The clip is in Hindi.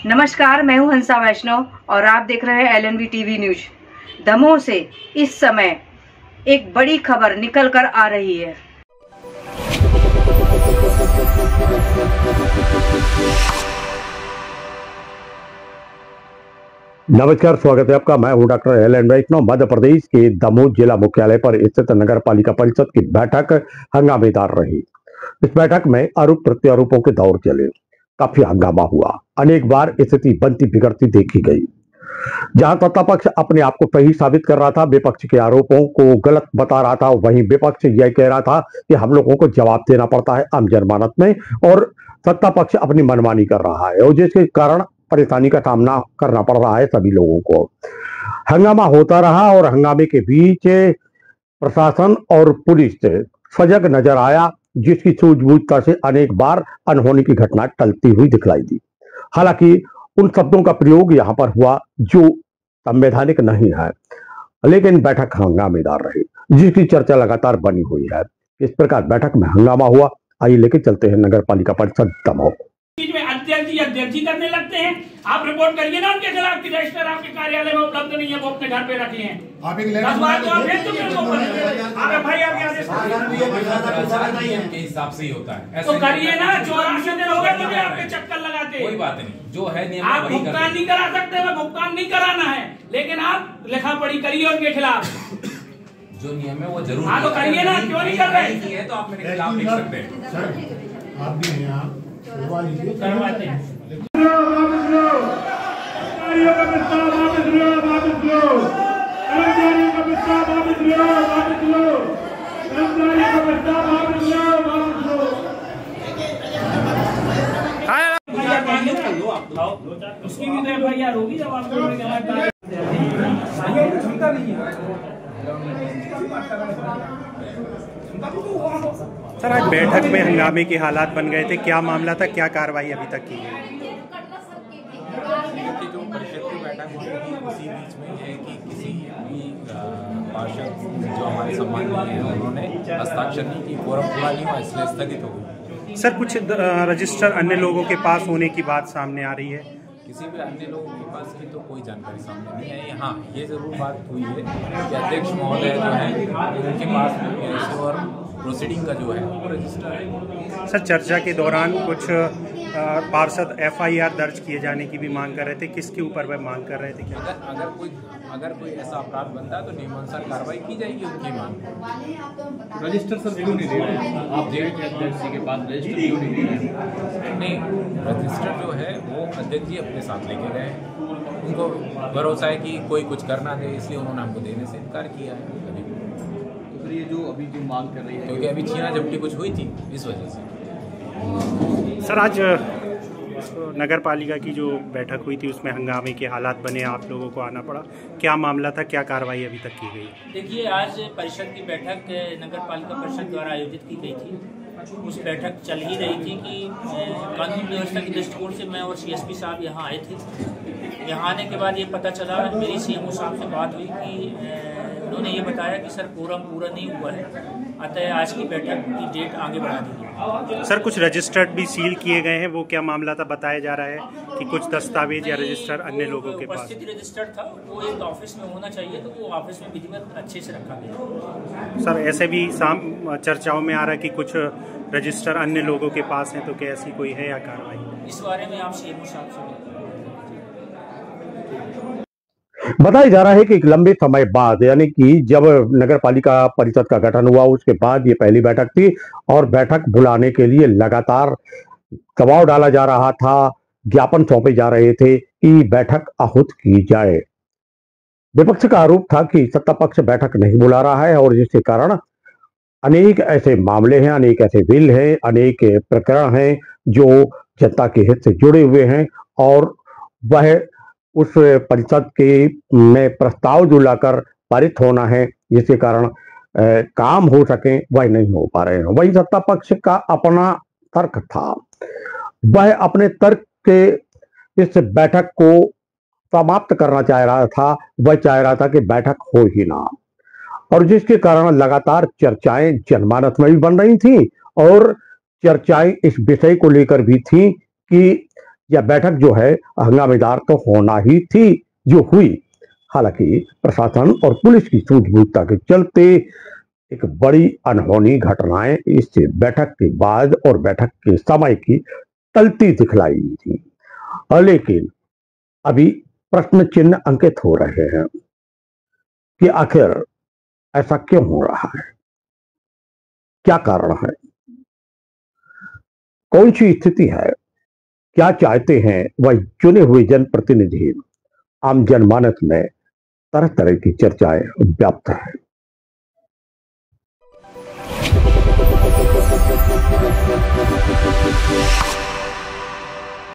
नमस्कार, मैं हूं हंसा वैष्णव और आप देख रहे हैं LNV टीवी न्यूज। दमोह से इस समय एक बड़ी खबर निकल कर आ रही है। नमस्कार, स्वागत है आपका। मैं हूं डॉक्टर LN वैष्णव। मध्य प्रदेश के दमोह जिला मुख्यालय पर स्थित नगर पालिका परिषद की बैठक हंगामेदार रही। इस बैठक में आरोप प्रत्यारोपों के दौर चले, काफी हंगामा हुआ, अनेक बार स्थिति बनती बिगड़ती देखी गई। जहां सत्ता पक्ष अपने आप को सही साबित कर रहा था, विपक्ष के आरोपों को गलत बता रहा था, वहीं विपक्ष यह कह रहा था कि हम लोगों को जवाब देना पड़ता है आम जनमानस में, और सत्ता पक्ष अपनी मनमानी कर रहा है और जिसके कारण परेशानी का सामना करना पड़ रहा है सभी लोगों को। हंगामा होता रहा और हंगामे के बीच प्रशासन और पुलिस सजग नजर आया, जिसकी सूझबूझता से अनेक बार अनहोनी की घटना टलती हुई दिखलाई दी। हालांकि उन शब्दों का प्रयोग यहाँ पर हुआ जो संवैधानिक नहीं है, लेकिन बैठक हंगामेदार रही, जिसकी चर्चा लगातार बनी हुई है। इस प्रकार बैठक में हंगामा हुआ। आइए लेके चलते हैं नगर पालिका परिषद दमोह। में अध्यक्ष जी करने लगते हैं। आप रिपोर्ट करिए ना उनके खिलाफ कि रजिस्टर आपके कार्यालय में उपलब्ध नहीं है, वो अपने घर पे रखे हैं। आप एक 10 बार तो आप भेज चुके हैं आप FIR के हिसाब से ही होता है, तो करिए ना। 84 दिन हो गए मुझे आपके चक्कर लगाते। कोई बात नहीं, जो है नियम आप भुगतान नहीं करा सकते, मैं भुगतान नहीं कराना है, लेकिन आप लिखा पढ़ी करिए उनके खिलाफ। जो नियम है वो जरूर। हाँ तो करिए ना, क्यों नहीं कर रहे? है तो आप मेरे खिलाफ लिख सकते हैं। आप भी हैं यहाँ करवाते हैं। उसकी भी तो FIR होगी जब आपको सर, आज बैठक में हंगामे के हालात बन गए थे, क्या मामला था, क्या कार्रवाई अभी तक की गई? जो परिषद की बैठक हुई थी उसी बीच में है कि किसी भी पार्षद जो हमारे सम्मानीय हैं उन्होंने हस्ताक्षर नहीं की, फोरम पूरा नहीं हुआ, इसलिए स्थगित हो गई। सर, कुछ रजिस्टर अन्य लोगों के पास होने की बात सामने आ रही है। किसी भी अन्य लोगों के पास की तो कोई जानकारी सामने नहीं आई। हाँ, ये जरूर बात हुई है कि अध्यक्ष महोदय जो है उनके पास में PIC और प्रोसीडिंग का जो है वो रजिस्टर है। सर, चर्चा के दौरान कुछ पार्षद FIR दर्ज किए जाने की भी मांग कर रहे थे, किसके ऊपर वह मांग कर रहे थे? क्या अगर कोई ऐसा अपराध बनता है तो नियमानुसार कार्रवाई की जाएगी उनकी मांग। रजिस्टर सर क्यों नहीं दे रहे? आप अध्यक्ष जी के पास रजिस्टर क्यों नहीं दे रहे? नहीं, रजिस्टर जो है वो अध्यक्ष जी अपने साथ लेके गए। उनको भरोसा है कि कोई कुछ करना दे, इसलिए उन्होंने हमको देने से इनकार किया है। तो फिर ये जो अभी जो मांग कर रही है, क्योंकि अभी छीना झपटी कुछ हुई थी, इस वजह से। सर, आज नगर पालिका की जो बैठक हुई थी उसमें हंगामे के हालात बने, आप लोगों को आना पड़ा, क्या मामला था, क्या कार्रवाई अभी तक की गई? देखिए, आज परिषद की बैठक नगर पालिका परिषद द्वारा आयोजित की गई थी। उस बैठक चल ही रही थी कि कानून व्यवस्था के दृष्टिकोण से मैं और CSP साहब यहाँ आए थे। यहाँ आने के बाद ये पता चला, मेरी CMO साहब से बात हुई कि उन्होंने ये बताया कि सर कोरम पूरा नहीं हुआ है, अतः आज की बैठक की डेट आगे बढ़ा दी गई। सर, कुछ रजिस्टर्ड भी सील किए गए हैं, वो क्या मामला था? बताया जा रहा है कि कुछ दस्तावेज या रजिस्टर अन्य लोगों के पास। उपस्थित रजिस्टर था, वो एक ऑफिस में होना चाहिए, तो वो ऑफिस में विधिवत अच्छे से रखा गया। सर, ऐसे भी चर्चाओं में आ रहा है कि कुछ रजिस्टर अन्य लोगों के पास हैं, तो क्या ऐसी कोई है या कार्रवाई? इस बारे में आप CMO साहब से बताया जा रहा है कि एक लंबे समय बाद, यानी कि जब नगर पालिका परिषद का गठन हुआ उसके बाद ये पहली बैठक थी और बैठक बुलाने के लिए लगातार दबाव डाला जा रहा था, ज्ञापन सौंपे जा रहे थे कि बैठक आहूत की जाए। विपक्ष का आरोप था कि सत्ता पक्ष बैठक नहीं बुला रहा है और जिसके कारण अनेक ऐसे मामले हैं, अनेक ऐसे बिल हैं, अनेक प्रकरण हैं जो जनता के हित से जुड़े हुए हैं और वह उस परिषद के में प्रस्ताव जो लाकर पारित होना है, जिसके कारण काम हो सके, वह नहीं हो पा रहे हैं। वही सत्ता पक्ष का अपना तर्क था, वह अपने तर्क के इस बैठक को समाप्त करना चाह रहा था। वह चाह रहा था कि बैठक हो ही ना, और जिसके कारण लगातार चर्चाएं जनमानस में भी बन रही थी और चर्चाएं इस विषय को लेकर भी थी कि यह बैठक जो है हंगामेदार तो होना ही थी जो हुई। हालांकि प्रशासन और पुलिस की सूझबूझता के चलते एक बड़ी अनहोनी घटनाएं इस बैठक के बाद और बैठक के समय की टलती दिखलाई थी। लेकिन अभी प्रश्न चिन्ह अंकित हो रहे हैं कि आखिर ऐसा क्यों हो रहा है, क्या कारण है, कौन सी स्थिति है, क्या चाहते हैं वह चुने हुए जनप्रतिनिधि। आम जनमानस में तरह तरह की चर्चाएं व्याप्त है।